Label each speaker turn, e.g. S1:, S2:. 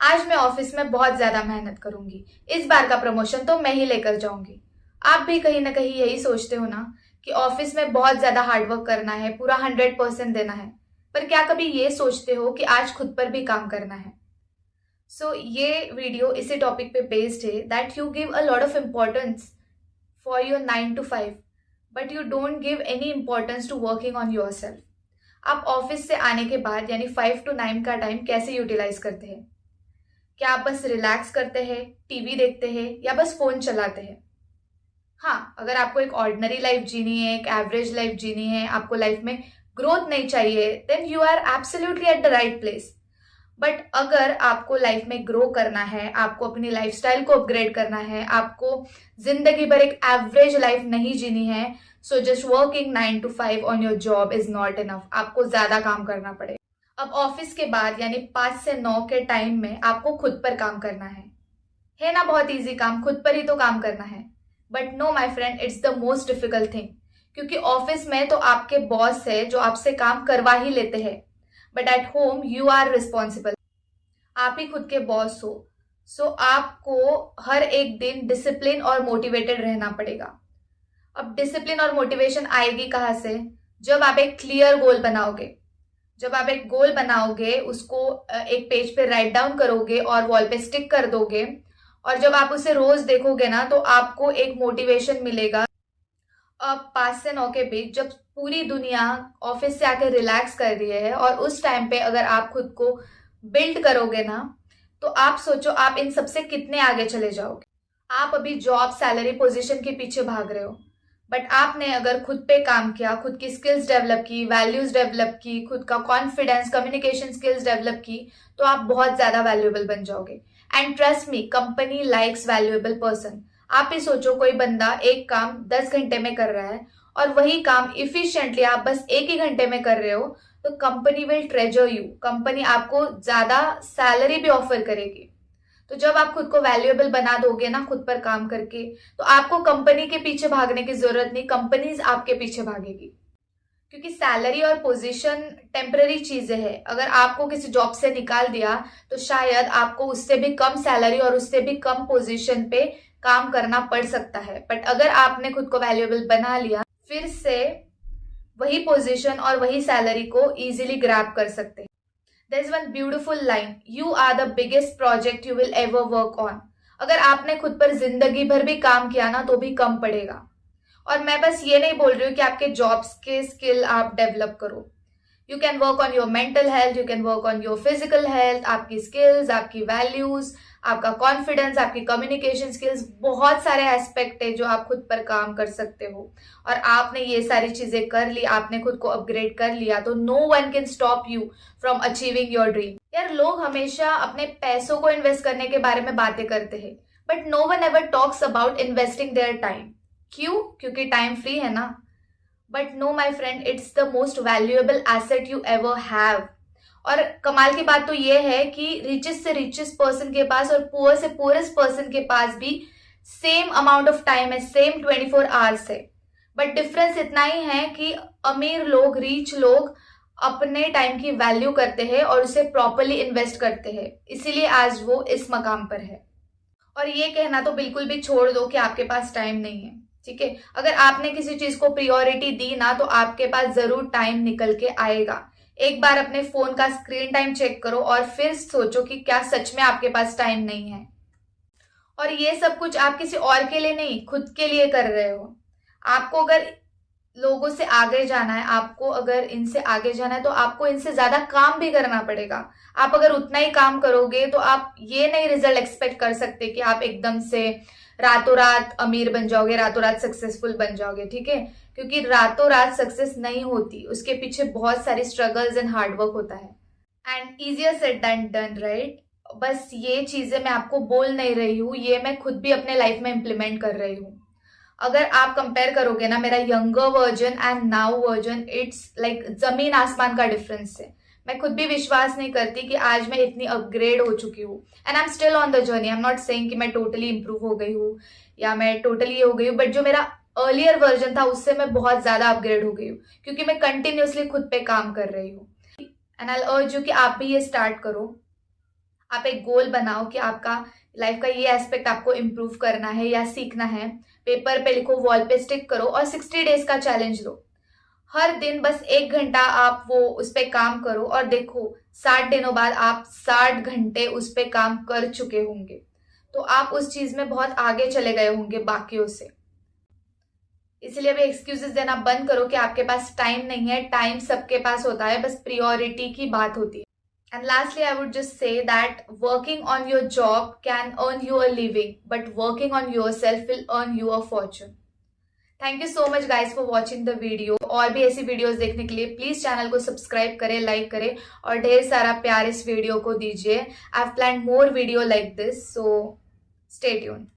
S1: आज मैं ऑफिस में बहुत ज्यादा मेहनत करूंगी। इस बार का प्रमोशन तो मैं ही लेकर जाऊंगी। आप भी कहीं ना कहीं यही सोचते हो ना कि ऑफिस में बहुत ज्यादा हार्डवर्क करना है, पूरा 100% देना है। पर क्या कभी ये सोचते हो कि आज खुद पर भी काम करना है? ये वीडियो इसी टॉपिक पे बेस्ड है that you give a lot of importance for your 9 to 5, but you don't give any importance to working on your self. आप ऑफिस से आने के बाद यानी 5 to 9 का टाइम कैसे यूटिलाइज करते हैं? क्या आप बस रिलैक्स करते हैं, टीवी देखते हैं या बस फोन चलाते हैं? हाँ, अगर आपको एक ऑर्डिनरी लाइफ जीनी है, एक एवरेज लाइफ जीनी है, आपको लाइफ में ग्रोथ नहीं चाहिए, then you are absolutely at the right place. But अगर आपको लाइफ में ग्रो करना है, आपको अपनी लाइफस्टाइल को अपग्रेड करना है, आपको जिंदगी भर एक एवरेज लाइफ नहीं जीनी है, so just working 9 to 5 on your job is not enough. आपको ज्यादा काम करना पड़ेगा। अब ऑफिस के बाद यानी 5 से 9 के टाइम में आपको खुद पर काम करना है ना? बहुत इजी काम, खुद पर ही तो काम करना है। But no my friend, it's the most difficult thing. क्योंकि ऑफिस में तो आपके बॉस है जो आपसे काम करवा ही लेते हैं, but at home you are responsible. आप ही खुद के बॉस हो। आपको हर एक दिन डिसिप्लिन और मोटिवेटेड रहना पड़ेगा। अब डिसिप्लिन और मोटिवेशन आएगी कहाँ से? जब आप एक क्लियर गोल बनाओगे। जब आप एक गोल बनाओगे, उसको एक पेज पे राइट डाउन करोगे और वॉल पे स्टिक कर दोगे, और जब आप उसे रोज देखोगे ना, तो आपको एक मोटिवेशन मिलेगा। अब 5 से 9 के बीच जब पूरी दुनिया ऑफिस से आकर रिलैक्स कर रही है, और उस टाइम पे अगर आप खुद को बिल्ड करोगे ना, तो आप सोचो आप इन सबसे कितने आगे चले जाओगे। आप अभी जॉब, सैलरी, पोजीशन के पीछे भाग रहे हो, बट आपने अगर खुद पे काम किया, खुद की स्किल्स डेवलप की, वैल्यूज डेवलप की, खुद का कॉन्फिडेंस, कम्युनिकेशन स्किल्स डेवलप की, तो आप बहुत ज्यादा वैल्यूएबल बन जाओगे। And trust me, company likes valuable person. आप ही सोचो, कोई बंदा एक काम 10 घंटे में कर रहा है और वही काम इफिशिएंटली आप बस 1 ही घंटे में कर रहे हो, तो company will treasure you. Company आपको ज्यादा सैलरी भी ऑफर करेगी। तो जब आप खुद को वैल्यूएबल बना दोगे ना खुद पर काम करके, तो आपको कंपनी के पीछे भागने की जरूरत नहीं, कंपनीज आपके पीछे भागेगी। क्योंकि सैलरी और पोजीशन टेम्पररी चीजें हैं। अगर आपको किसी जॉब से निकाल दिया, तो शायद आपको उससे भी कम सैलरी और उससे भी कम पोजीशन पे काम करना पड़ सकता है। बट अगर आपने खुद को वैल्यूएबल बना लिया, फिर से वही पोजीशन और वही सैलरी को इजीली ग्रैब कर सकते हैं। There is one beautiful line, you are the biggest project you will ever work on। अगर आपने खुद पर जिंदगी भर भी काम किया ना, तो भी कम पड़ेगा। और मैं बस ये नहीं बोल रही हूँ कि आपके जॉब्स के स्किल आप डेवलप करो। You can work on your mental health, you can work on your physical health, आपकी स्किल्स, आपकी वैल्यूज, आपका कॉन्फिडेंस, आपकी कम्युनिकेशन स्किल्स, बहुत सारे एस्पेक्ट है जो आप खुद पर काम कर सकते हो। और आपने ये सारी चीजें कर ली, आपने खुद को अपग्रेड कर लिया, तो no one can stop you from achieving your dream. यार, लोग हमेशा अपने पैसों को इन्वेस्ट करने के बारे में बातें करते हैं, but no one ever talks about investing their time. क्यों? क्योंकि टाइम फ्री है ना। But no my friend, it's the most valuable asset you ever have. और कमाल की बात तो ये है कि रिचेस्ट से रिचेस्ट पर्सन के पास और पुअर से पुअरेस्ट पर्सन के पास भी सेम अमाउंट ऑफ टाइम है, सेम 24 आवर्स है। बट डिफरेंस इतना ही है कि अमीर लोग, रीच लोग अपने टाइम की वैल्यू करते हैं और उसे प्रॉपरली इन्वेस्ट करते हैं, इसीलिए आज वो इस मकाम पर है। और ये कहना तो बिल्कुल भी छोड़ दो कि आपके पास टाइम नहीं है। ठीक है, अगर आपने किसी चीज को प्रायोरिटी दी ना, तो आपके पास जरूर टाइम निकल के आएगा। एक बार अपने फोन का स्क्रीन टाइम चेक करो और फिर सोचो कि क्या सच में आपके पास टाइम नहीं है। और ये सब कुछ आप किसी और के लिए नहीं, खुद के लिए कर रहे हो। आपको अगर लोगों से आगे जाना है, आपको अगर इनसे आगे जाना है, तो आपको इनसे ज्यादा काम भी करना पड़ेगा। आप अगर उतना ही काम करोगे, तो आप ये नहीं रिजल्ट एक्सपेक्ट कर सकते कि आप एकदम से रातों रात अमीर बन जाओगे, रातों रात सक्सेसफुल बन जाओगे। ठीक है, क्योंकि रातों रात सक्सेस नहीं होती, उसके पीछे बहुत सारी स्ट्रगल्स एंड हार्डवर्क होता है। And easier said than done, right? बस ये चीजें मैं आपको बोल नहीं रही हूँ, ये मैं खुद भी अपने लाइफ में इम्प्लीमेंट कर रही हूँ। अगर आप कंपेयर करोगे ना मेरा younger version and now version, it's like जमीन आसमान का डिफरेंस है। मैं खुद भी विश्वास नहीं करती कि आज मैं इतनी अपग्रेड हो चुकी हूँ। And I am still on the journey. I am not saying कि मैं टोटली इंप्रूव हो गई हूँ या मैं टोटली हो गई हूँ, बट जो मेरा अर्लियर वर्जन था उससे मैं बहुत ज्यादा अपग्रेड हो गई हूँ, क्योंकि मैं कंटिन्यूअसली खुद पे काम कर रही हूँ। एंड आई अर्ज यू कि आप भी ये स्टार्ट करो। आप एक गोल बनाओ कि आपका लाइफ का ये एस्पेक्ट आपको इम्प्रूव करना है या सीखना है। पेपर पे लिखो, वॉल पे स्टिक करो और 60 डेज का चैलेंज लो। हर दिन बस 1 घंटा आप वो उस पे काम करो और देखो 60 दिनों बाद आप 60 घंटे उस पे काम कर चुके होंगे। तो आप उस चीज में बहुत आगे चले गए होंगे बाकियों से। इसलिए अभी एक्सक्यूजेस देना बंद करो कि आपके पास टाइम नहीं है। टाइम सबके पास होता है, बस प्रायोरिटी की बात होती है। And lastly, I would just say that working on your job can earn you a living, but working on yourself will earn you a fortune. Thank you so much guys for watching the video. और भी ऐसी videos देखने के लिए please channel को subscribe करें, like करें और ढेर सारा प्यार इस वीडियो को दीजिए। I have planned more video like this, so stay tuned.